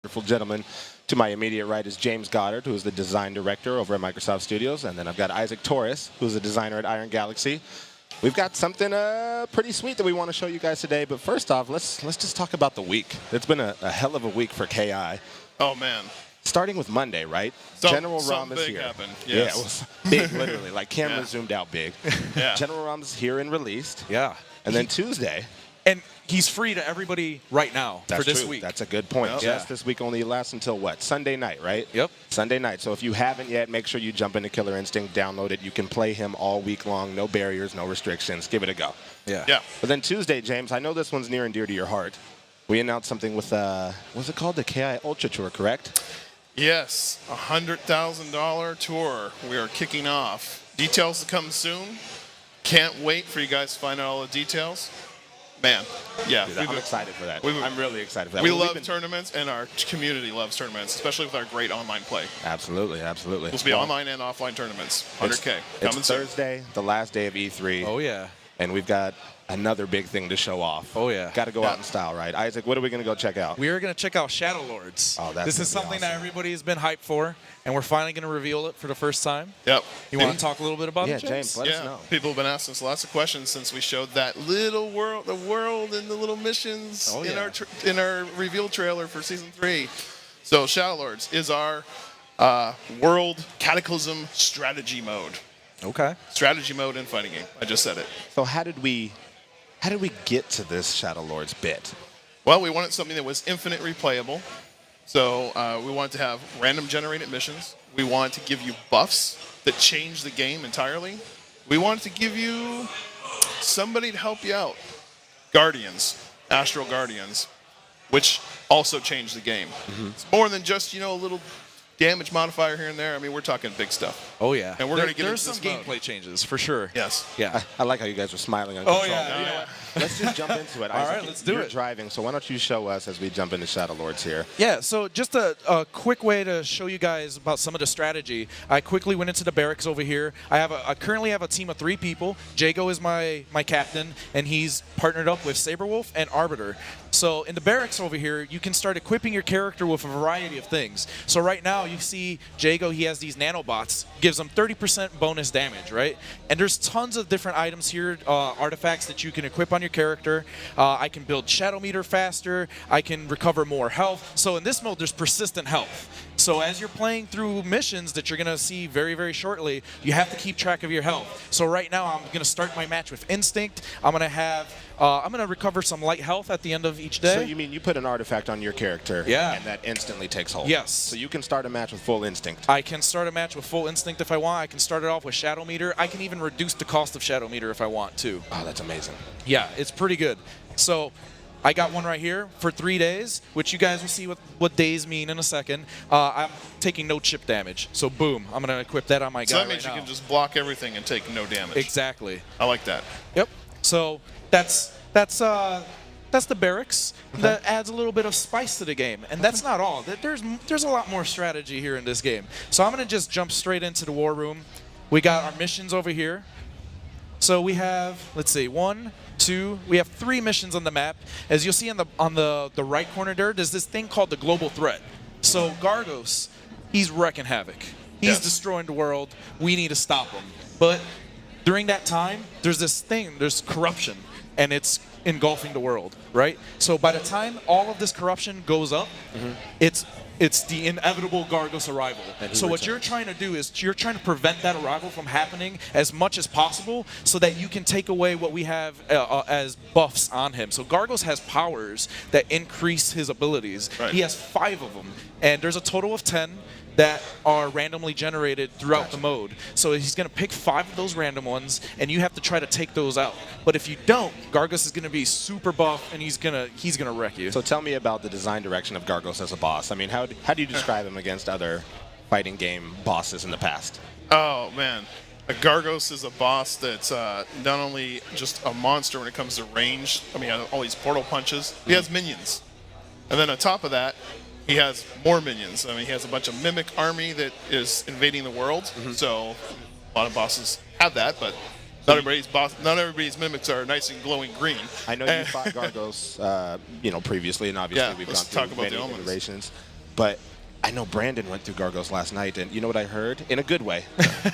Wonderful gentleman. To my immediate right is James Goddard, who is the design director over at Microsoft Studios. And then I've got Isaac Torres, who's a designer at Iron Galaxy. We've got something pretty sweet that we want to show you guys today. But first off, let's just talk about the week. It's been a hell of a week for KI. Oh, man. Starting with Monday, right? General Rom is here. Happened. Yes. Yeah, it was big, literally. Like, camera zoomed out big. Yeah. General Rom's here and released. Yeah. And then Tuesday. And he's free to everybody right now for this true. week. That's a good point. Yep. Just this week only lasts until what? Sunday night, right? Yep. Sunday night. So if you haven't yet, make sure you jump into Killer Instinct, download it. You can play him all week long. No barriers, no restrictions. Give it a go. Yeah. Yeah. But then Tuesday, James, I know this one's near and dear to your heart. We announced something with, what's it called? The KI Ultra Tour, correct? Yes, $100,000 tour. We are kicking off. Details to come soon. Can't wait for you guys to find out all the details. Man, yeah. Dude, I'm excited for that. I'm really excited for that. We love tournaments, and our community loves tournaments, especially with our great online play. Absolutely, absolutely. This will be online and offline tournaments. 100K. It's Coming soon. Thursday, the last day of E3. Oh, yeah. And we've got another big thing to show off. Oh, yeah. Got to go out in style, right? Isaac, what are we going to go check out? We are going to check out Shadow Lords. Oh, that's This is gonna be something that awesome. everybody has been hyped for, and we're finally going to reveal it for the first time. Yep. You want to talk a little bit about Yeah, it, James, let us know. People have been asking us lots of questions since we showed that little world, the world and the little missions Oh, in yeah. in our reveal trailer for Season 3. So Shadow Lords is our World Cataclysm strategy mode. Okay. Strategy mode in fighting game. I just said it. So how did we get to this Shadow Lords bit? Well, we wanted something that was infinite replayable. So we wanted to have random generated missions. We wanted to give you buffs that change the game entirely. We wanted to give you somebody to help you out. Guardians, Astral Guardians, which also change the game. It's more than just, a little damage modifier here and there. I mean, we're talking big stuff. Oh, yeah. And we're going to get There's into some this mode. gameplay changes, for sure. Yes. Yeah. I like how you guys are smiling on Oh, control. yeah. You know what? Let's just jump into it. All Isaac, right, let's do you're it. driving, so why don't you show us as we jump into Shadow Lords here? Yeah, so just a quick way to show you guys about some of the strategy. I quickly went into the barracks over here. I currently have a team of 3 people. Jago is my captain, and he's partnered up with Saberwolf and Arbiter. So in the barracks over here, you can start equipping your character with a variety of things. So right now, you see Jago, he has these nanobots, gives him 30% bonus damage, right? And there's tons of different items here, artifacts that you can equip on your character. I can build Shadow Meter faster. I can recover more health. So in this mode, there's persistent health. So as you're playing through missions that you're going to see very, very shortly, you have to keep track of your health. So right now, I'm going to start my match with Instinct. I'm going to have, I'm going to recover some light health at the end of each day. So you mean you put an artifact on your character, Yeah. and that instantly takes hold? Yes. So you can start a match with full instinct. I can start a match with full Instinct if I want. I can start it off with Shadow Meter. I can even reduce the cost of Shadow Meter if I want to. Oh, that's amazing. Yeah, it's pretty good. So I got one right here for 3 days, which you guys will see what days mean in a second. I'm taking no chip damage. So boom, I'm going to equip that on my So guy that means right you now. can just block everything and take no damage. Exactly. I like that. Yep. So that's the barracks. That adds a little bit of spice to the game, and that's not all. There's a lot more strategy here in this game. So I'm gonna just jump straight into the war room. We got our missions over here. So we have, let's see, 1, 2. We have 3 missions on the map. As you'll see on the right corner there's this thing called the global threat. So Gargos, he's wrecking havoc. He's Yes. destroying the world. We need to stop him. But during that time, there's corruption, and it's engulfing the world, right? So by the time all of this corruption goes up, it's the inevitable Gargos arrival. So what you're trying to do is you're trying to prevent that arrival from happening as much as possible so that you can take away what we have as buffs on him. So Gargos has powers that increase his abilities. Right. He has 5 of them, and there's a total of 10 that are randomly generated throughout the mode. So he's going to pick 5 of those random ones, and you have to try to take those out. But if you don't, Gargos is going to be super buff, and he's gonna wreck you. So tell me about the design direction of Gargos as a boss. I mean, how do you describe him against other fighting game bosses in the past? Oh, man. A Gargos is a boss that's not only just a monster when it comes to range. I mean, all these portal punches. He has minions. And then on top of that, he has more minions. I mean, he has a bunch of mimic army that is invading the world. So a lot of bosses have that, but not everybody's mimics are nice and glowing green. I know you fought Gargos, previously, and obviously Yeah, we've let's gone talk through about many the omens. iterations. But I know Brandon went through Gargos last night, and you know what I heard? In a good way.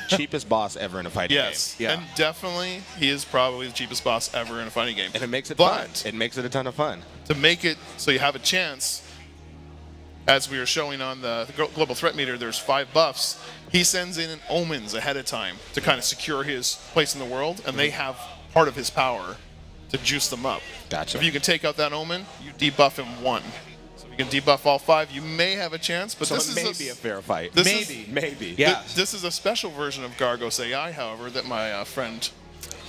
Cheapest boss ever in a fighting Yes, game. Yeah. and definitely he is probably the cheapest boss ever in a fighting game. And it makes it But fun. It makes it a ton of fun. to make it so you have a chance, as we were showing on the global threat meter, there's 5 buffs. He sends in omens ahead of time to kind of secure his place in the world, and they have part of his power to juice them up. Gotcha. If you can take out that omen, you debuff him 1. So if you can debuff all 5, you may have a chance. But So this it is may be a fair fight. this is- Maybe. Yeah. This is a special version of Gargos AI, however, that my friend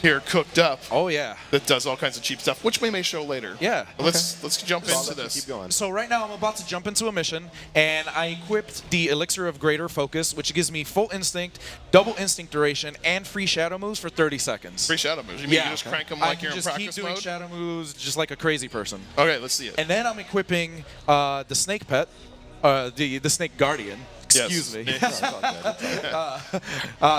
here cooked up. Oh, yeah. That does all kinds of cheap stuff, which we may show later. Yeah. But let's jump So I'll into let you this. Keep going. So right now I'm about to jump into a mission, and I equipped the Elixir of Greater Focus, which gives me full instinct, double instinct duration, and free shadow moves for 30 seconds. Free shadow moves. You mean you just crank them like I you're can in just keep practice doing mode? shadow moves just like a crazy person. Okay, let's see it. And then I'm equipping the Snake Pet, the Snake Guardian. Excuse me. Yes.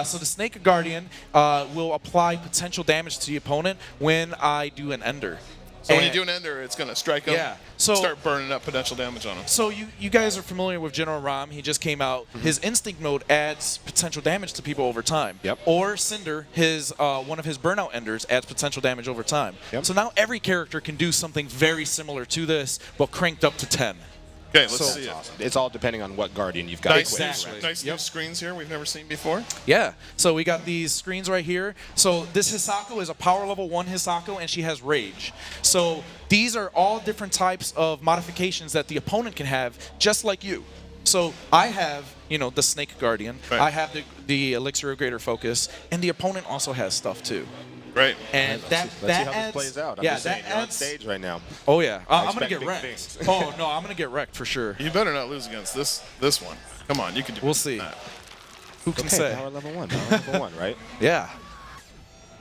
So the Snake Guardian will apply potential damage to the opponent when I do an Ender. So when you And- do an ender, it's going to strike them, Yeah. So- start burning up potential damage on them. So you guys are familiar with General Ram. He just came out. His instinct mode adds potential damage to people over time. Yep. Or Cinder, his one of his burnout enders, adds potential damage over time. Yep. So now every character can do something very similar to this, but cranked up to 10. Okay, let's So- see it. Awesome. It's all depending on what Guardian you've got. Nice, equipped, Exactly. right? nice new screens here we've never seen before. Yeah. So we got these screens right here. So this Hisako is a power level 1 Hisako, and she has Rage. So these are all different types of modifications that the opponent can have, just like you. So I have, the Snake Guardian. Right. I have the Elixir of Greater Focus, and the opponent also has stuff too. Great. And Let's see how adds, this plays out. I'm yeah, just saying, that you're on adds. stage right now. Oh yeah, I'm gonna expect get big wrecked. things. Oh no, I'm gonna get wrecked for sure. You better not lose against this one. Come on, you can do We'll better see. than that. Who can Okay, say? power level 1. Power level 1, right? Yeah.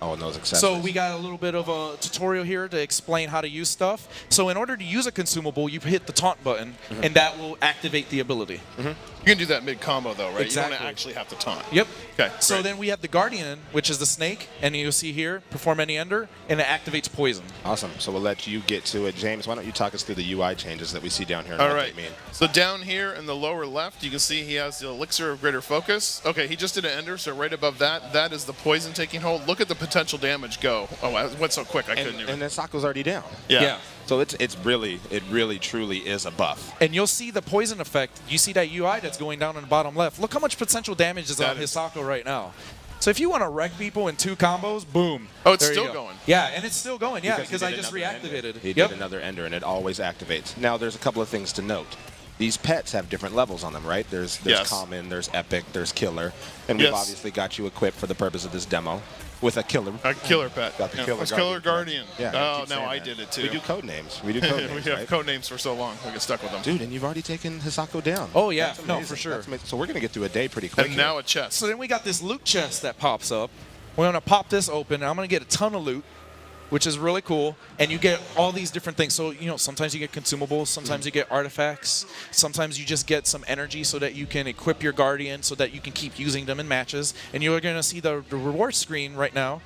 Oh, and those accessories. So we got a little bit of a tutorial here to explain how to use stuff. So in order to use a consumable, you hit the taunt button, and that will activate the ability. You can do that mid combo though, right? You Exactly. don't actually have to taunt. Yep. Okay. So great. then we have the Guardian, which is the snake, and you'll see here, perform any ender, and it activates poison. Awesome. So we'll let you get to it. James, why don't you talk us through the UI changes that we see down here and All what right. they mean? So down here in the lower left, you can see he has the Elixir of Greater Focus. Okay, he just did an ender, so right above that is the poison taking hold. Look at the potential damage go. Oh, it went so quick I couldn't even. And then Sako's already down. Yeah. So it really truly is a buff. And you'll see the poison effect. You see that UI that's going down in the bottom left. Look how much potential damage is on That is- Hisako right now. So if you want to wreck people in 2 combos, boom. Oh, it's There you still go. going. Yeah, and it's still going. Yeah, he because did I just another ender. reactivated. He Yep. did another ender, and it always activates. Now, there's a couple of things to note. These pets have different levels on them, right? There's Yes. common, there's epic, there's killer, and we've Yes. obviously got you equipped for the purpose of this demo with a killer. A killer pet. Got the Yeah, killer it's Killer Guardian. Yeah, Oh, keep now saying I that. did it too. We do code names. We do code names, we have right? code names for so long. We get stuck with them. Dude, and you've already taken Hisako down. Oh, yeah. That's No, amazing. for sure. That's amazing. So we're gonna get through a day pretty quick. And now a chest. So then we got this loot chest that pops up. We're going to pop this open, and I'm going to get a ton of loot, which is really cool. And you get all these different things. So, sometimes you get consumables, sometimes you get artifacts, sometimes you just get some energy so that you can equip your Guardian so that you can keep using them in matches. And you're going to see the reward screen right now.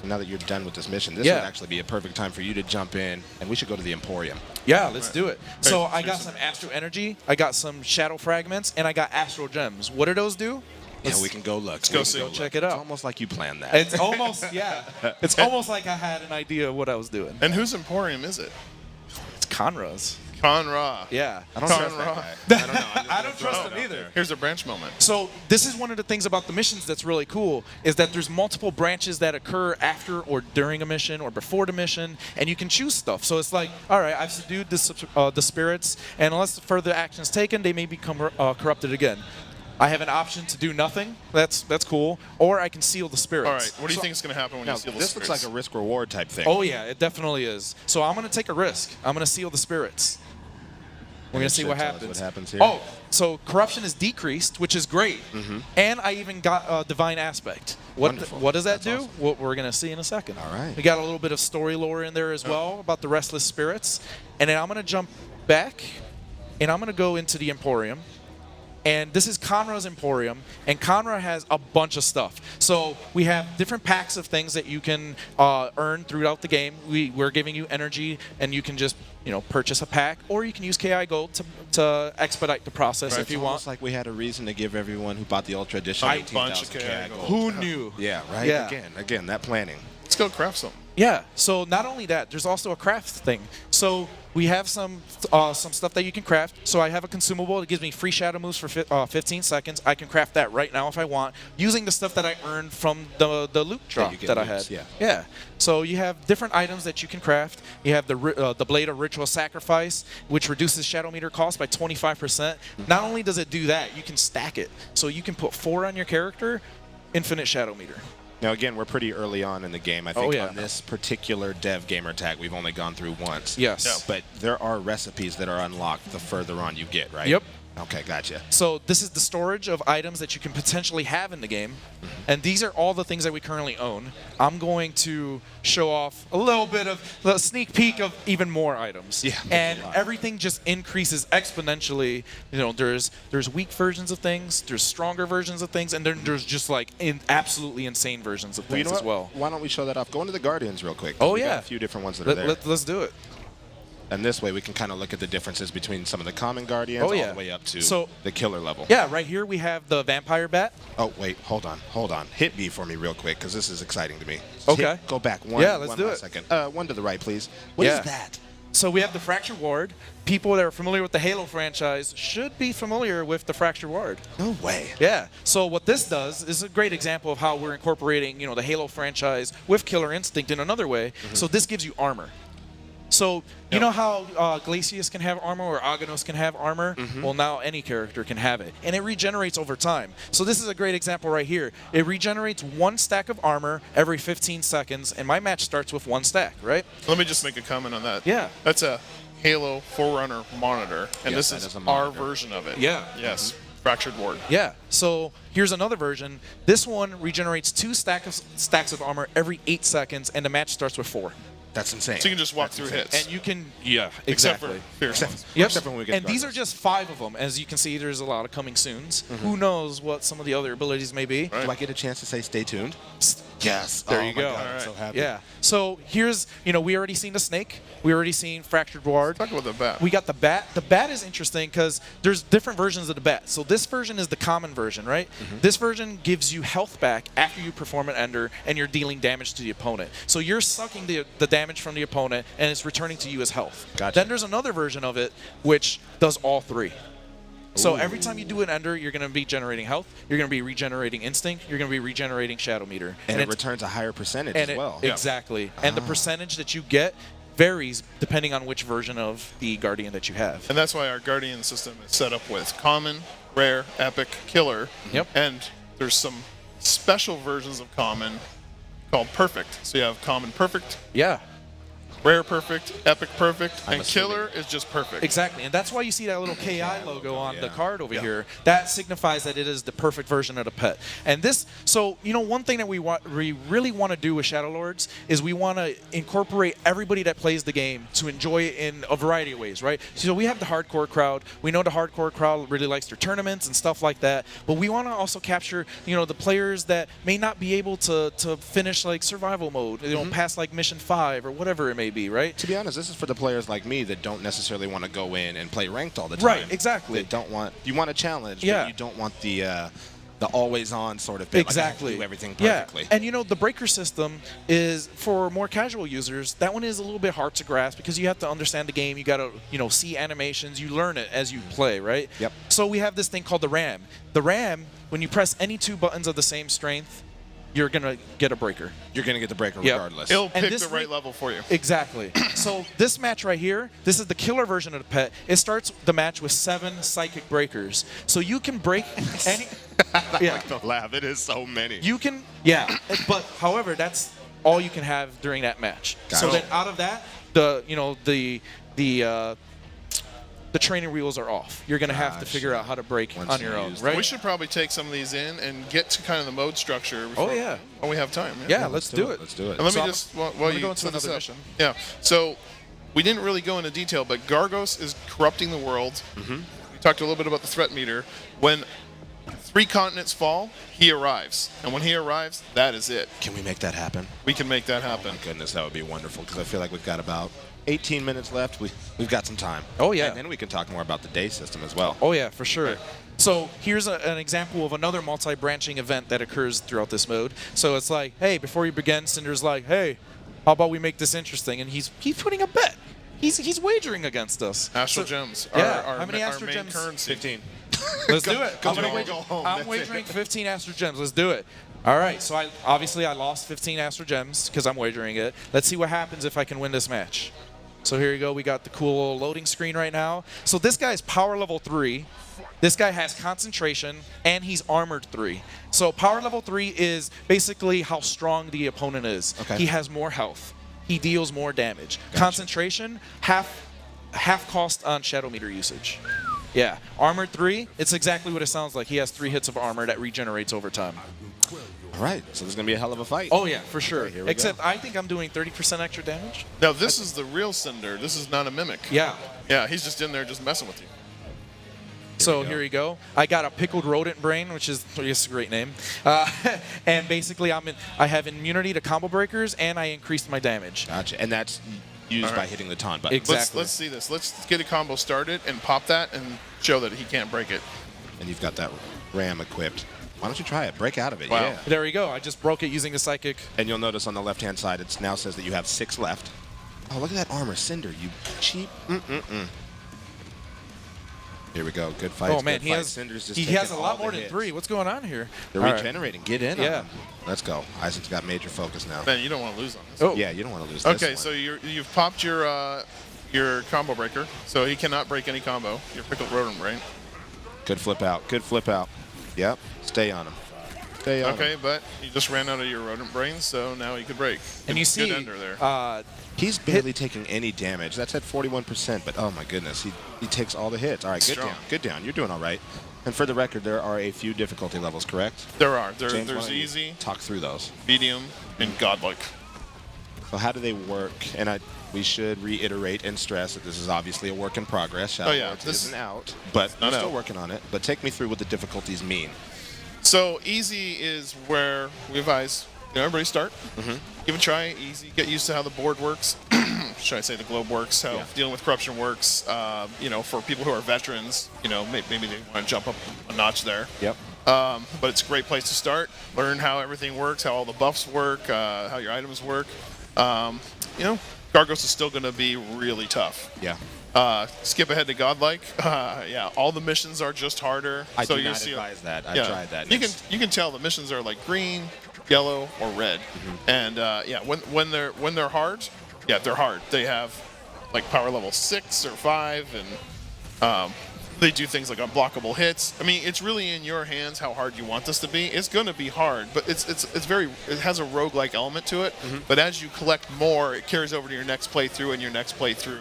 So now that you're done with this mission, this Yeah. would actually be a perfect time for you to jump in, and we should go to the Emporium. Yeah, let's do it. So Hey, I got some Astro Energy, I got some Shadow Fragments, and I got Astro Gems. What do those do? Yeah, we can go look. Let's go see. Check it out. It's almost like you planned that. It's almost, yeah. It's almost like I had an idea of what I was doing. And whose Emporium is it? It's Conra's. Conra. Yeah. I don't Con trust that Ra. guy. I don't know. I'm just I gonna don't throw trust it him out either. there. Here's a branch moment. So this is one of the things about the missions that's really cool is that there's multiple branches that occur after or during a mission or before the mission, and you can choose stuff. So it's like, all right, I've subdued the spirits, and unless further action is taken, they may become corrupted again. I have an option to do nothing. That's cool. Or I can seal the spirits. All right, what do you think is going to happen when Now, you seal the this looks like spirits? a risk-reward type thing. Oh yeah, it definitely is. So I'm gonna take a risk. I'm gonna seal the spirits. We're gonna it see should what tell us happens. what happens here. Oh, so corruption is decreased, which is great. Mm-hmm. And I even got divine aspect. Wonderful. What does that That's do? awesome. What we're gonna see in a second. All right. We got a little bit of story lore in there as well about the restless spirits, and then I'm gonna jump back, and I'm gonna go into the Emporium. And this is Conra's Emporium, and Conra has a bunch of stuff. So we have different packs of things that you can earn throughout the game. We're giving you energy, and you can just purchase a pack, or you can use KI Gold to expedite the process if you It's want. almost like we had a reason to give everyone who bought the Ultra Edition A bunch of 18,000 KI Gold. Who knew? Yeah, right? Yeah. Again, that planning. Let's go craft something. Yeah. So not only that, there's also a craft thing. So we have some stuff that you can craft. So I have a consumable that gives me free shadow moves for 15 seconds. I can craft that right now if I want, using the stuff that I earned from the loot drop you get that I loots, had. yeah. Yeah. So you have different items that you can craft. You have the Blade of Ritual Sacrifice, which reduces shadow meter cost by 25%. Not only does it do that, you can stack it. So you can put 4 on your character, infinite shadow meter. Now, again, we're pretty early on in the game. I think Oh, yeah. on this particular dev gamer tag, we've only gone through once. Yes. Yeah. But there are recipes that are unlocked the further on you get, right? Yep. Okay, gotcha. So this is the storage of items that you can potentially have in the game. And these are all the things that we currently own. I'm going to show off a little bit of the sneak peek of even more items. Yeah. And everything just increases exponentially. There's weak versions of things, there's stronger versions of things, and then there's just like absolutely insane versions of things as well. Why don't we show that off? Go into the Guardians real quick. Oh, We got yeah. a few different ones that are there. Let's do it. And this way we can kind of look at the differences between some of the common Guardians Oh, yeah. all the way up to So- the killer level. Yeah, right here we have the Vampire Bat. Oh, wait, hold on. Hit B for me real quick, because this is exciting to me. Okay. Go back one, Yeah, let's one do last it. second. One to the right, please. What is Yeah. that? So we have the Fractured Ward. People that are familiar with the Halo franchise should be familiar with the Fractured Ward. No way. Yeah. So what this does is a great example of how we're incorporating, the Halo franchise with Killer Instinct in another way. So this gives you armor. So you know how Glacius can have armor or Aganos can have armor? Well, now any character can have it. And it regenerates over time. So this is a great example right here. It regenerates 1 stack of armor every 15 seconds, and my match starts with 1 stack, right? Let me just make a comment on that. Yeah. That's a Halo Forerunner monitor, and Yes, this that is is a our monitor. version of it. Yeah. Yes. Fractured Ward. Yeah. So here's another version. This one regenerates 2 stacks of armor every 8 seconds, and the match starts with 4. That's insane. So you can just walk through hits. And you can, Except for exactly. fierce ones. Yep. Except for when we get And these are Gargos. just 5 of them. As you can see, there's a lot of coming soons. Who knows what some of the other abilities may be? Right. Do I get a chance to say stay tuned? Yes. There Oh you my go. God, I'm All so right. happy. Yeah. So here's, we already seen the snake. We already seen Fractured Ward. Talk about the bat. We got the bat. The bat is interesting because there's different versions of the bat. So this version is the common version, right? This version gives you health back after you perform an ender and you're dealing damage to the opponent. So you're sucking the damage from the opponent and it's returning to you as health. Gotcha. Then there's another version of it which does all 3. So every time you do an ender, you're going to be generating health, you're going to be regenerating instinct, you're going to be regenerating shadow meter. And it it's- returns a higher percentage and as well. Exactly. And the percentage that you get varies depending on which version of the Guardian that you have. And that's why our Guardian system is set up with common, rare, epic, killer. Yep. And there's some special versions of common called perfect. So you have common perfect, Yeah. rare perfect, epic perfect, I'm and assuming. killer is just perfect. Exactly, and that's why you see that little KI logo on the Yeah. card over Yeah. here. That signifies that it is the perfect version of the pet. And this, so one thing that we really want to do with Shadow Lords is we want to incorporate everybody that plays the game to enjoy it in a variety of ways, right? So we have the hardcore crowd. We know the hardcore crowd really likes their tournaments and stuff like that. But we want to also capture, the players that may not be able to finish like survival mode, past like mission 5 or whatever it may be, right? To be honest, this is for the players like me that don't necessarily want to go in and play ranked all the time. Right, exactly. That don't want you want a challenge, Yeah. but you don't want the always on sort of bit. Exactly. Like I have to do everything perfectly. Yeah. And the breaker system is for more casual users. That one is a little bit hard to grasp because you have to understand the game. You got to see animations. You learn it as you play, right? Yep. So we have this thing called the RAM. The RAM, when you press any 2 buttons of the same strength, you're gonna get a breaker. You're gonna get the breaker Yep. regardless. It'll And pick this the right level for you. Exactly. So this match right here, this is the killer version of the pet. It starts the match with 7 psychic breakers. So you can break any. Yeah. The laugh. It is so many. You can, yeah, but however, that's all you can have during that match. So Gotcha. then out of that, the training wheels are off. You're gonna have to Gotcha. figure out how to break Once on you your own, use right? We should probably take some of these in and get to kind of the mode structure. Before, Oh, yeah. When we have time. Yeah, let's do it. Let's do it. And let So me I'm- just, while gonna you go into set this another up. mission. Yeah. So we didn't really go into detail, but Gargos is corrupting the world. We talked a little bit about the threat meter. When 3 continents fall, he arrives. And when he arrives, that is it. Can we make that happen? We can make that happen. Goodness, that would be wonderful because I feel like we've got about 18 minutes left. We've got some time. Oh, yeah. And then we can talk more about the day system as well. Oh, yeah, for sure. So here's an example of another multi-branching event that occurs throughout this mode. So it's like, hey, before you begin, Cinder's like, hey, how about we make this interesting? And he's putting a bet. He's wagering against us. Astral Gems. Yeah. Our How many our Astral main Gems? currency. 15. Let's do it. go I'm, gonna home. wager- Go home. I'm That's wagering 15 Astral Gems. Let's do it. All right. So I lost 15 Astral Gems because I'm wagering it. Let's see what happens if I can win this match. So here you go. We got the cool loading screen right now. So this guy's power level 3. This guy has concentration, and he's armored 3. So power level 3 is basically how strong the opponent is. Okay. He has more health. He deals more damage. Concentration, half cost on Shadow Meter usage. Yeah. Armored 3, it's exactly what it sounds like. He has 3 hits of armor that regenerates over time. All right, so this is going to be a hell of a fight. Oh, yeah, for sure. Okay, here we Except go. I think I'm doing 30% extra damage. Now, this is the real Cinder. This is not a mimic. Yeah. Yeah, he's just in there just messing with you. So we go. here you go. I got a pickled rodent brain, which is I guess a great name. And basically, I have immunity to combo breakers, and I increased my damage. Gotcha. And that's used All by right. hitting the taunt button. Exactly. Let's see this. Let's get a combo started and pop that and show that he can't break it. And you've got that ram equipped. Why don't you try it? Break out of it. Wow. Yeah. There we go. I just broke it using the psychic. And you'll notice on the left-hand side, it now says that you have 6 left. Oh, look at that armor, Cinder. You cheap. Here we go. Good fight. Oh man, he has Cinder's just he taking has a all lot the more than hits. 3. What's going on here? They're All right. regenerating. Get in. on Yeah. them. Let's go. Isaac's got major focus now. Man, you don't want to lose on this. Oh. Yeah, you don't want to lose this Okay, one. so you've popped your combo breaker, so he cannot break any combo. Your pickled rodent brain. Good flip out. Good flip out. Yep. Stay on him. Stay on Okay, him. but you just ran out of your rodent brains, so now he could break. And you Good see, ender there. He's barely taking any damage. That's at 41%, but oh my goodness, he takes all the hits. All right, good Strong. down. Good down. You're doing all right. And for the record, there are a few difficulty levels, correct? There are. James, why There's don't you easy, Talk through those. medium, and godlike. So how do they work? And we should reiterate and stress that this is obviously a work in progress. Shadow Oh, yeah, Lords this- isn't out, but not we're still out. working on it. But take me through what the difficulties mean. So easy is where we advise everybody start. Give it a try. Easy. Get used to how the board works. Should I say the globe works? How Yeah. dealing with corruption works. For people who are veterans, maybe they want to jump up a notch there. Yep. But it's a great place to start. Learn how everything works, how all the buffs work, how your items work. Gargos is still going to be really tough. Yeah. Skip ahead to godlike. Yeah, all the missions are just harder. I so do you'll not see advise that. I yeah. tried that. You can tell the missions are like green, yellow, or red. And when they're hard, they're hard. They have like power level 6 or 5, and they do things like unblockable hits. I mean, it's really in your hands how hard you want this to be. It's going to be hard, but it has a roguelike element to it. But as you collect more, it carries over to your next playthrough and your next playthrough.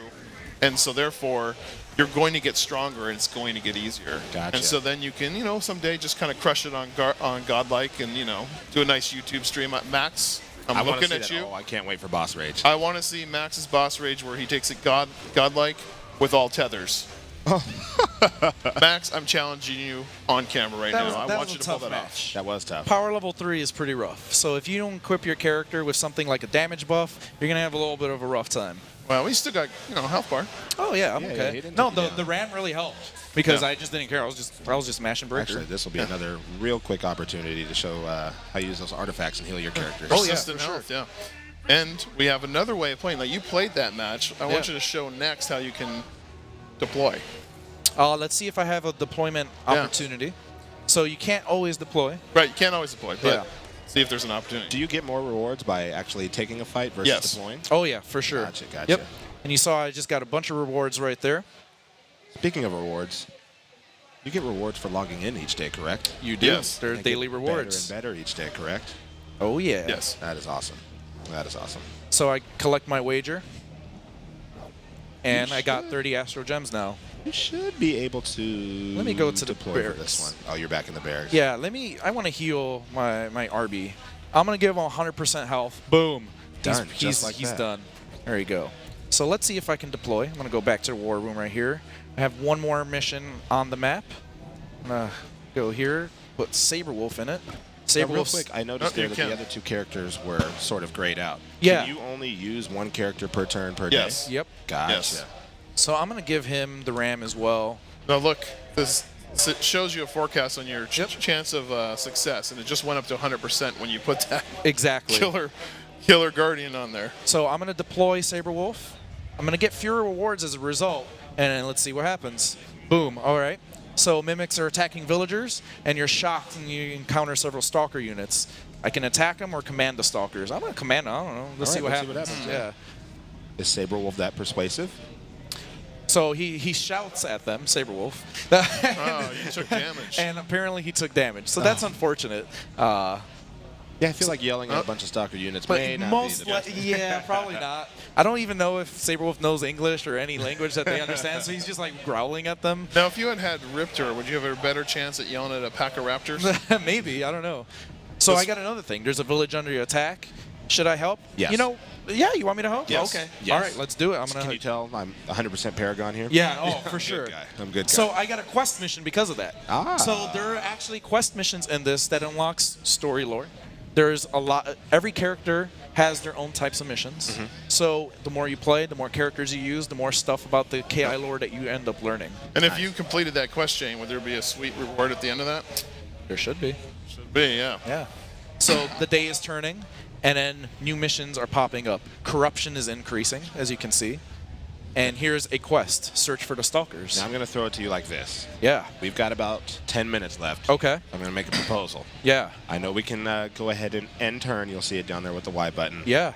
And so therefore, you're going to get stronger and it's going to get easier. Gotcha. And so then you can, someday just kind of crush it on godlike and, do a nice YouTube stream. Max, I I'm wanna looking see at that. you. Oh, I can't wait for boss rage. I want to see Max's boss rage where he takes it godlike with all tethers. Max, I'm challenging you on camera right now. I want you to pull that off. That was tough. Power level 3 is pretty rough. So if you don't equip your character with something like a damage buff, you're gonna have a little bit of a rough time. Well, we still got health bar. Oh yeah, I'm Yeah, he okay. didn't No, take you the down. ram really helped because Yeah. I just didn't care. I was just mashing breaker. Actually, this will be another real quick opportunity to show how you use those artifacts and heal your characters. Oh, yeah, Persistent for sure. health, yeah. And we have another way of playing. Like you played that match. I want Yeah. you to show next how you can deploy. Let's see if I have a deployment opportunity. So you can't always deploy. Right, you can't always deploy, but Yeah. see if there's an opportunity. Do you get more rewards by actually taking a fight versus Yes. deploying? Oh yeah, for sure. Gotcha. Yep. And you saw I just got a bunch of rewards right there. Speaking of rewards, you get rewards for logging in each day, correct? You do. Yes. They're They daily get rewards. Better and better each day, correct? Oh yeah. Yes. That is awesome. That is awesome. So I collect my wager. And You I got should. 30 Astro Gems now. You should be able to. Let me go to the deploy for barracks. this one. Oh, you're back in the barracks. Yeah, I want to heal my RB. I'm going to give him 100% health. Boom. Done, He's just like he's that. done. There you go. So let's see if I can deploy. I'm going to go back to the war room right here. I have one more mission on the map. I'm going to go here, put Saberwolf in it. Saber real Wolf's- quick, I noticed you there that the can. other two characters were sort of grayed out. Yeah. Can you only use one character per turn per Yes. day? Yep. Gotcha. Yes. So I'm going to give him the Ram as well. Now look, this it shows you a forecast on your Yep. chance of success, and it just went up to 100% when you put that Exactly. killer Guardian on there. So I'm going to deploy Saber Wolf. I'm going to get fewer rewards as a result, and then let's see what happens. Boom. All right. So mimics are attacking villagers, and you're shocked, and you encounter several stalker units. I can attack them or command the stalkers. I'm going to command them. I don't know. Let's see what happens. Yeah. Is Saber Wolf that persuasive? So he shouts at them, Saber Wolf. Oh, you took damage. And apparently he took damage. So that's unfortunate. Yeah, I feel like yelling at a bunch of stalker units may But not most be the best. yeah, probably not. I don't even know if Saberwolf knows English or any language that they understand, so he's just like growling at them. Now, if you had Riptor, would you have a better chance at yelling at a pack of raptors? Maybe, I don't know. So I got another thing. There's a village under your attack. Should I help? Yes. You know, yeah, you want me to help? Yes. Okay. Yes. All right, let's do it. I'm Can gonna. you tell I'm 100% Paragon here? Yeah, oh, for sure. guy. I'm a good guy. So I got a quest mission because of that. Ah. So there are actually quest missions in this that unlocks story lore. There's a lot. Every character has their own types of missions. Mm-hmm. So the more you play, the more characters you use, the more stuff about the KI lore that you end up learning. And if you completed that quest chain, would there be a sweet reward at the end of that? There should be. Should be, yeah. Yeah. So the day is turning, and then new missions are popping up. Corruption is increasing, as you can see. And here's a quest: search for the stalkers. Now I'm going to throw it to you like this. Yeah. We've got about 10 minutes left. Okay. I'm going to make a proposal. Yeah. I know we can go ahead and end turn. You'll see it down there with the Y button. Yeah.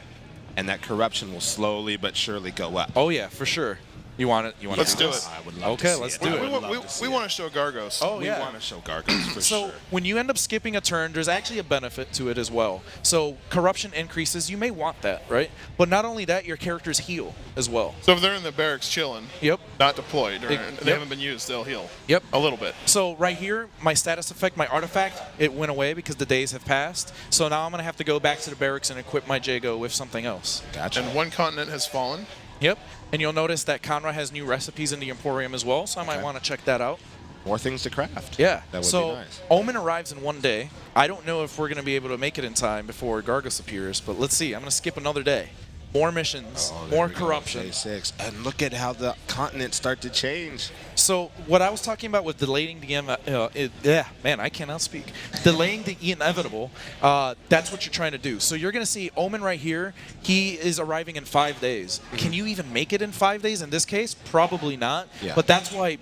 And that corruption will slowly but surely go up. Oh yeah, for sure. You want it? You want Let's to do this? it. I would love Okay, to see let's it. do I it. would We, love to see want to show Gargos. Oh We yeah. want to show Gargos for So sure. when you end up skipping a turn, there's actually a benefit to it as well. So corruption increases. You may want that, right? But not only that, your characters heal as well. So if they're in the barracks chilling, Yep. not deployed, or they Yep. haven't been used, they'll heal. Yep. A little bit. So right here, my status effect, my artifact, it went away because the days have passed. So now I'm going to have to go back to the barracks and equip my Jago with something else. Gotcha. And one continent has fallen. Yep. And you'll notice that Conra has new recipes in the Emporium as well, so I might Okay. want to check that out. More things to craft. Yeah. That would so be nice. Omen arrives in one day. I don't know if we're going to be able to make it in time before Gargos appears, but let's see. I'm going to skip another day. More missions, Oh, there more we go, corruption. Day 6. And look at how the continents start to change. So what I was talking about with delaying the man, I cannot speak. Delaying the inevitable. That's what you're trying to do. So you're going to see Omen right here. He is arriving in 5 days. Can you even make it in 5 days? In this case, probably not. Yeah. But that's why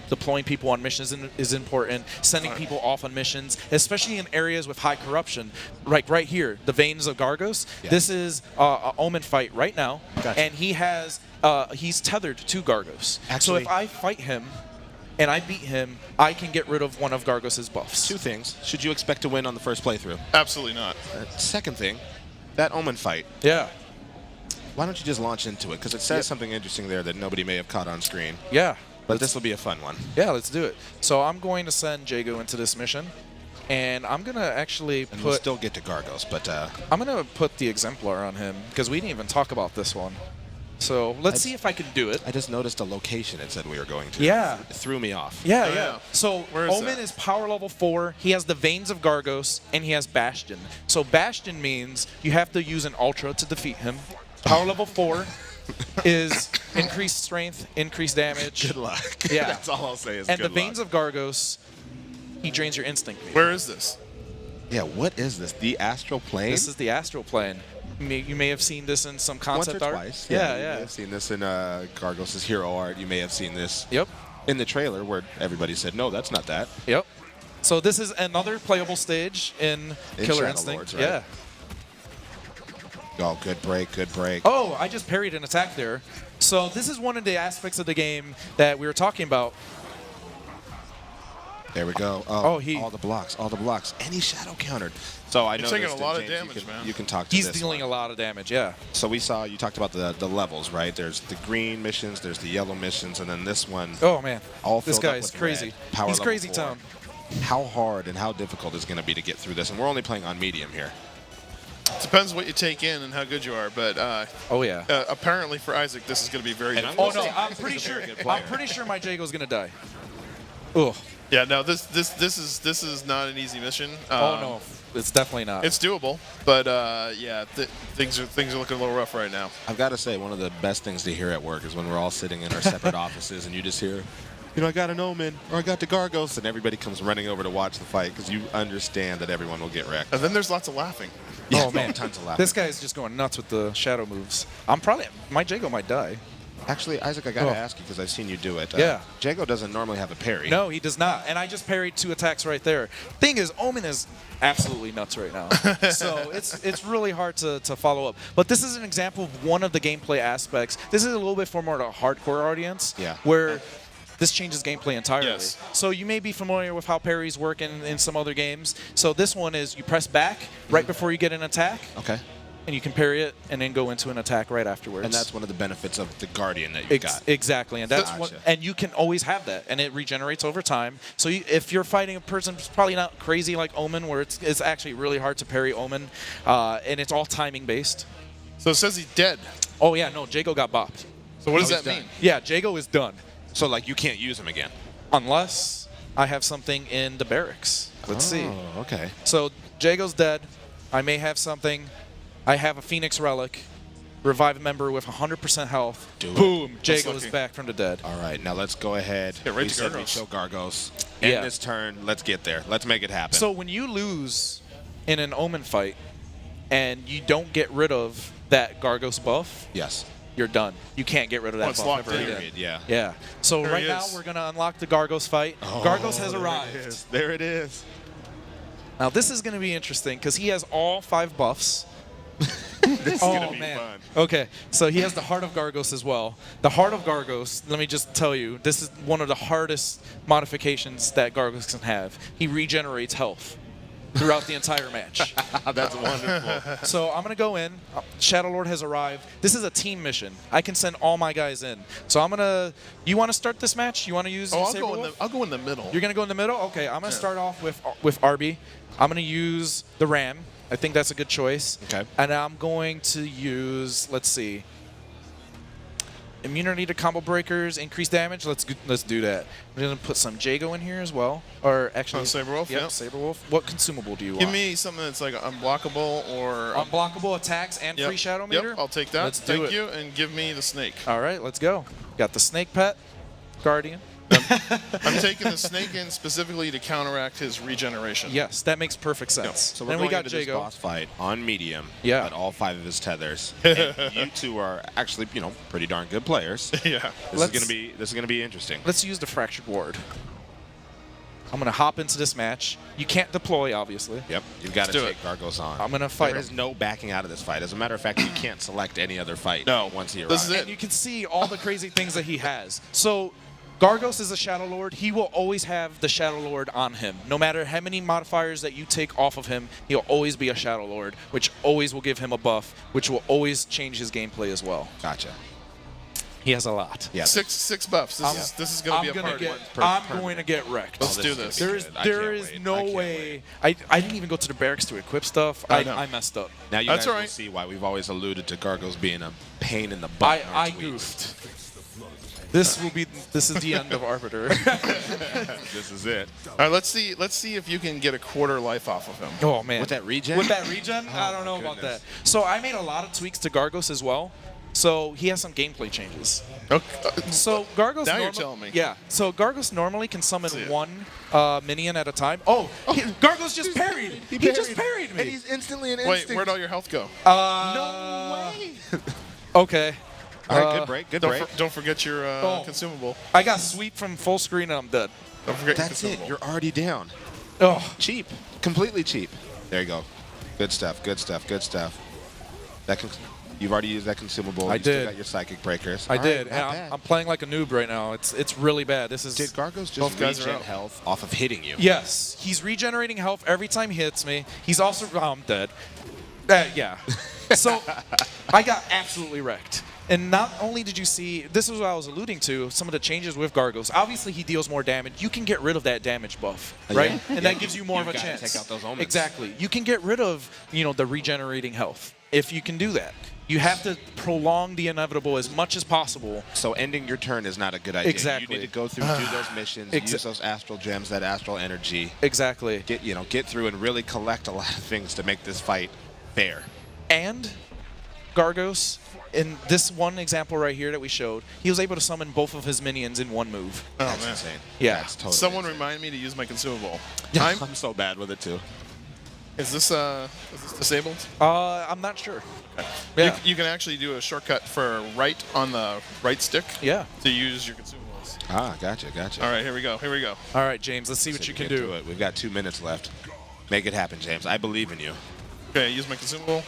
deploying people on missions is important. Sending people off on missions, especially in areas with high corruption. Right here, the veins of Gargos. Yeah. This is a Omen fight right now, Gotcha. and he has he's tethered to Gargos. So Actually- if I fight him and I beat him, I can get rid of one of Gargos' buffs. 2 things. Should you expect to win on the first playthrough? Absolutely not. Second thing, that Omen fight. Yeah, Why don't you just launch into it? Because it says something interesting there that nobody may have caught on screen. yeah. But this will be a fun one. Yeah, let's do it. So I'm going to send Jago into this mission, and I'm gonna actually And we'll put still get to Gargos, but I'm gonna put the exemplar on him because we didn't even talk about this one. So let's see if I can do it. I just noticed a location it said we were going to. Yeah. It threw me off. Yeah, Oh, yeah. yeah. So Where is Omen that? is power level 4. He has the Veins of Gargos, and he has Bastion. So Bastion means you have to use an Ultra to defeat him. Power level 4 is increased strength, increased damage. Good luck. Yeah. That's all I'll say is And good the Veins luck. of Gargos, he drains your instinct. Where is this? Yeah, what is this? The astral plane? This is the Astral Plane. You may have seen this in some Once concept or art. twice. Yeah, You may yeah. have seen this in Gargos' hero art. You may have seen this Yep, in the trailer where everybody said, no, that's not that. yep. So this is another playable stage in Killer Shadow Instinct. Lords, right? Yeah. Oh, good break, good break. Oh, I just parried an attack there. So this is one of the aspects of the game that we were talking about. There we go. Oh, he- all the blocks, all the blocks. And he shadow countered. So I know taking a lot of damage, you can, man. You can talk to He's this dealing one. a lot of damage, yeah. So we saw, you talked about the levels, right? There's the green missions, there's the yellow missions, and then this one. Oh, man. All This filled up guy's with crazy. red. Power He's level crazy 4. town. How hard and how difficult is going to be to get through this? And we're only playing on medium here. Depends what you take in and how good you are, but Oh, yeah. apparently for Isaac, this is going to be very And I'm difficult. Oh, no, say I'm Isaac's pretty a sure. very good player. I'm pretty sure my Jago's going to die. Ugh. Yeah, no, this is not an easy mission. Oh no, it's definitely not. It's doable, but yeah, things are looking a little rough right now. I've got to say, one of the best things to hear at work is when we're all sitting in our separate offices and you just hear, I got an Omen, or I got the Gargos, and everybody comes running over to watch the fight because you understand that everyone will get wrecked. And then there's lots of laughing. Oh man, tons of laughing. This guy's just going nuts with the shadow moves. My Jago might die. Actually, Isaac, I got to ask you because I've seen you do it. Yeah. Jago doesn't normally have a parry. No, he does not. And I just parried 2 attacks right there. Thing is, Omen is absolutely nuts right now. So it's really hard to follow up. But this is an example of one of the gameplay aspects. This is a little bit for more of a hardcore audience. Yeah. Where this changes gameplay entirely. Yes. So you may be familiar with how parries work in some other games. So this one is you press back right before you get an attack. Okay. And you can parry it and then go into an attack right afterwards. And that's one of the benefits of the Guardian that you've got. Exactly, and that's Gotcha. and you can always have that, and it regenerates over time. So if you're fighting a person who's probably not crazy like Omen, where it's actually really hard to parry Omen, and it's all timing based. So it says he's dead. Oh yeah, no, Jago got bopped. So what does he's that mean? done. Yeah, Jago is done, So, like, you can't use him again. unless I have something in the barracks. Let's see. Oh, okay. So Jago's dead. I may have something. I have a Phoenix Relic. Revive a member with 100% health. Do it. Boom! That's Jago is lucky. back from the dead. All right, now let's go ahead. Get right we to said we'd Gargos. show Gargos. Yeah. End this turn. Let's get there. Let's make it happen. So when you lose in an Omen fight and you don't get rid of that Gargos buff, yes. you're done. You can't get rid of that it's buff locked ever in. again. Period, yeah. Yeah. So There right he now is. we're gonna unlock the Gargos fight. Gargos has arrived. There it is. Now this is gonna be interesting because he has all 5 buffs. This is Oh man. Okay, so he has the Heart of Gargos as well. The Heart of Gargos, let me just tell you, this is one of the hardest modifications that Gargos can have. He regenerates health throughout the entire match. That's wonderful. So I'm gonna go in. Shadow Lord has arrived. This is a team mission. I can send all my guys in. So I'm gonna. You want to start this match? You want to use? Oh, Saberwolf? I'll go in the middle. You're gonna go in the middle. Okay, I'm gonna start off with Arby. I'm gonna use the Ram. I think that's a good choice. Okay. And I'm going to use. Let's see. Immunity to combo breakers, increased damage. Let's do that. I'm gonna put some Jago in here as well. Or actually, Saberwolf, Yep, yeah. Saberwolf. What consumable do you Give want? me something that's like unblockable or Unblockable attacks and Yep. free shadow meter. Yep, I'll take that. Let's do Thank it. you, and give me the snake. All right, let's go. Got the snake pet, Guardian. I'm taking the snake in specifically to counteract his regeneration. Yes, that makes perfect sense. So we're then going we got into this Jago. boss fight on medium. Yeah. At all 5 of his tethers. And you two are actually, pretty darn good players. Yeah. This is gonna be interesting. Let's use the Fractured Ward. I'm gonna hop into this match. You can't deploy, obviously. Yep. You've got to do take Gargos on. I'm gonna fight There is him. no backing out of this fight. As a matter of fact, you can't select any other fight. No. Once he arrives. This is it. And you can see all the crazy things that he has. So Gargos is a Shadow Lord. He will always have the Shadow Lord on him. No matter how many modifiers that you take off of him, he'll always be a Shadow Lord, which always will give him a buff, which will always change his gameplay as well. Gotcha. He has a lot. Yeah. Six buffs. This is going to be a part one. I'm going to get wrecked. Let's do is this. gonna be There is good. I there can't is wait. I no can't way. wait. I didn't even go to the barracks to equip stuff. I know. I messed up. Now you That's guys all will right. see why we've always alluded to Gargos being a pain in the butt. in our I tweets. goofed. This is the end of Arbiter. This is it. All right, let's see if you can get a quarter life off of him. Oh man. With that regen? With that regen? I don't know my about goodness. that. So I made a lot of tweaks to Gargos as well. So he has some gameplay changes. Okay. So Gargos Now you're telling me. Yeah. So Gargos normally can summon See it. one minion at a time. Oh, Gargos just parried. He just parried me. And he's instantly an Wait, instinct. where'd all your health go? No way. Okay. All right, good break. Good break. Don't forget your Oh. consumable. I got sweep from full screen and I'm dead. Don't forget your That's it. consumable. You're already down. Oh. Cheap. Completely cheap. There you go. Good stuff. Good stuff. Good stuff. You've already used that consumable. I you still did. got your psychic breakers. I All did. right, not And bad. I'm playing like a noob right now. It's really bad. This is Did Gargos just Both guys are regen out. health off of hitting you? Yes, he's regenerating health every time he hits me. He's also I'm dead. Yeah. So I got absolutely wrecked. And not only did you see, this is what I was alluding to, some of the changes with Gargos. Obviously, he deals more damage. You can get rid of that damage buff, right? Yeah. And Yeah. that gives you more of a You've gotta chance. take out those omens. Exactly. You can get rid of, the regenerating health if you can do that. You have to prolong the inevitable as much as possible. So ending your turn is not a good idea. Exactly. You need to go through, do those missions, use those astral gems, that astral energy. Exactly. Get through and really collect a lot of things to make this fight fair. And Gargos, in this one example right here that we showed, he was able to summon both of his minions in one move. Oh, That's man. insane. Yeah. That's totally Someone insane. remind me to use my consumable. I'm so bad with it too. Is this disabled? I'm not sure. Yeah. You can actually do a shortcut for right on the right stick Yeah. to use your consumables. Ah, gotcha. All right, here we go. All right, James, let's see what you can Get do. to it. We've got 2 minutes left. Make it happen, James. I believe in you. Okay, use my consumable.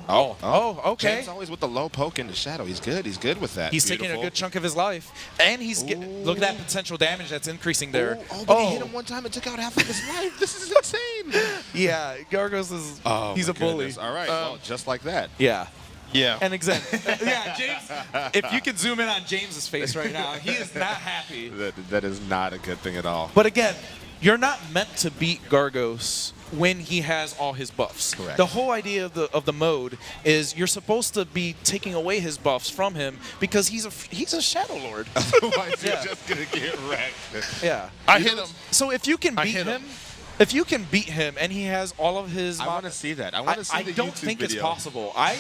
Oh, okay. James always with the low poke into shadow. He's good. He's good with that. He's taking a Beautiful. good chunk of his life, and he's look at that potential damage that's increasing there. But he hit him one time and took out half of his life. This is insane. Yeah, Gargos is he's my a bully. goodness. All right, well, just like that. Yeah. Yeah. And exactly. Yeah, James. If you could zoom in on James's face right now, he is not happy. That is not a good thing at all. But again, you're not meant to beat Gargos when he has all his buffs. Correct. The whole idea of the mode is you're supposed to be taking away his buffs from him because he's a Shadow Lord. Otherwise, Yeah. you're just gonna get wrecked. Yeah. I hit him. So if you can beat hit him, him. if you can beat him and he has all of his, I want to see that. I want to see the don't YouTube think video. it's possible. I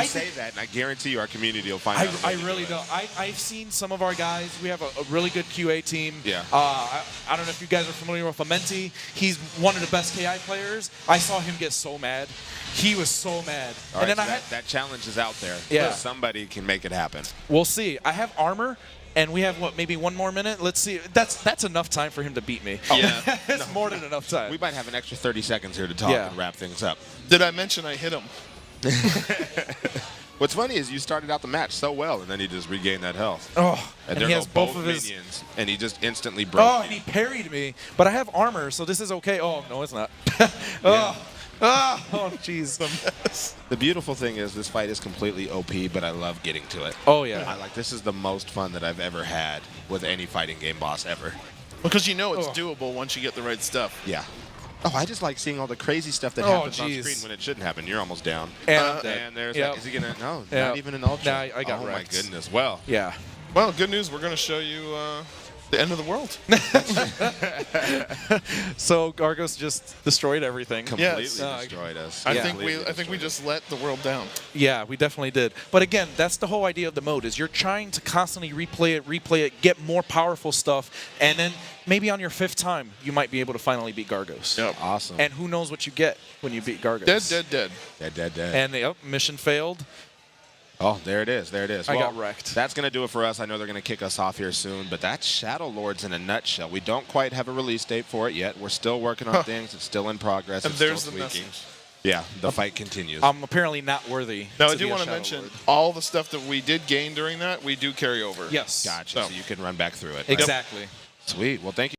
say that, and I guarantee you, our community will find out. a way I to do really it. don't. I've seen some of our guys. We have a really good QA team. Yeah. I don't know if you guys are familiar with Amenti. He's one of the best KI players. I saw him get so mad. He was so mad. All and right, then so that challenge is out there. Yeah. Somebody can make it happen. we'll see. I have armor. And we have, maybe one more minute? Let's see. That's enough time for him to beat me. Yeah. It's more than enough time. We might have an extra 30 seconds here to talk Yeah. and wrap things up. Did I mention I hit him? What's funny is you started out the match so well, and then he just regained that health. Oh, and there he go has both of his. minions, and he just instantly broke. Oh, and he parried me. But I have armor, so this is okay. Oh, no, it's not. Oh, jeez. The beautiful thing is this fight is completely OP, but I love getting to it. Oh, yeah. This is the most fun that I've ever had with any fighting game boss ever. Because you know it's doable once you get the right stuff. Yeah. Oh, I just like seeing all the crazy stuff that Oh, happens on jeez. screen when it shouldn't happen. You're almost down. And I'm dead. And there's Yep. is he gonna no, Yeah. not even an ultra. Nah, I got oh wrecked. my goodness. Well, Yeah. Well, good news. We're going to show you the end of the world. So Gargos just destroyed everything. completely Yes. destroyed us. I Yeah. think we just let the world down. Yeah, we definitely did. But again, that's the whole idea of the mode is you're trying to constantly replay it, get more powerful stuff, and then maybe on your 5th time, you might be able to finally beat Gargos. Yep. Awesome. And who knows what you get when you beat Gargos. Dead. Dead. And yep, mission failed. Oh, there it is. I got wrecked. That's going to do it for us. I know they're going to kick us off here soon, but that's Shadow Lords in a nutshell. We don't quite have a release date for it yet. We're still working on things. It's still in progress. And it's there's still the tweaking. message. Yeah, the fight continues. I'm apparently not worthy. Now, I to do be a want to Shadow mention Lord. all the stuff that we did gain during that, we do carry over. Yes. Gotcha. So- So you can run back through it. right? Exactly. Sweet. Well, thank you.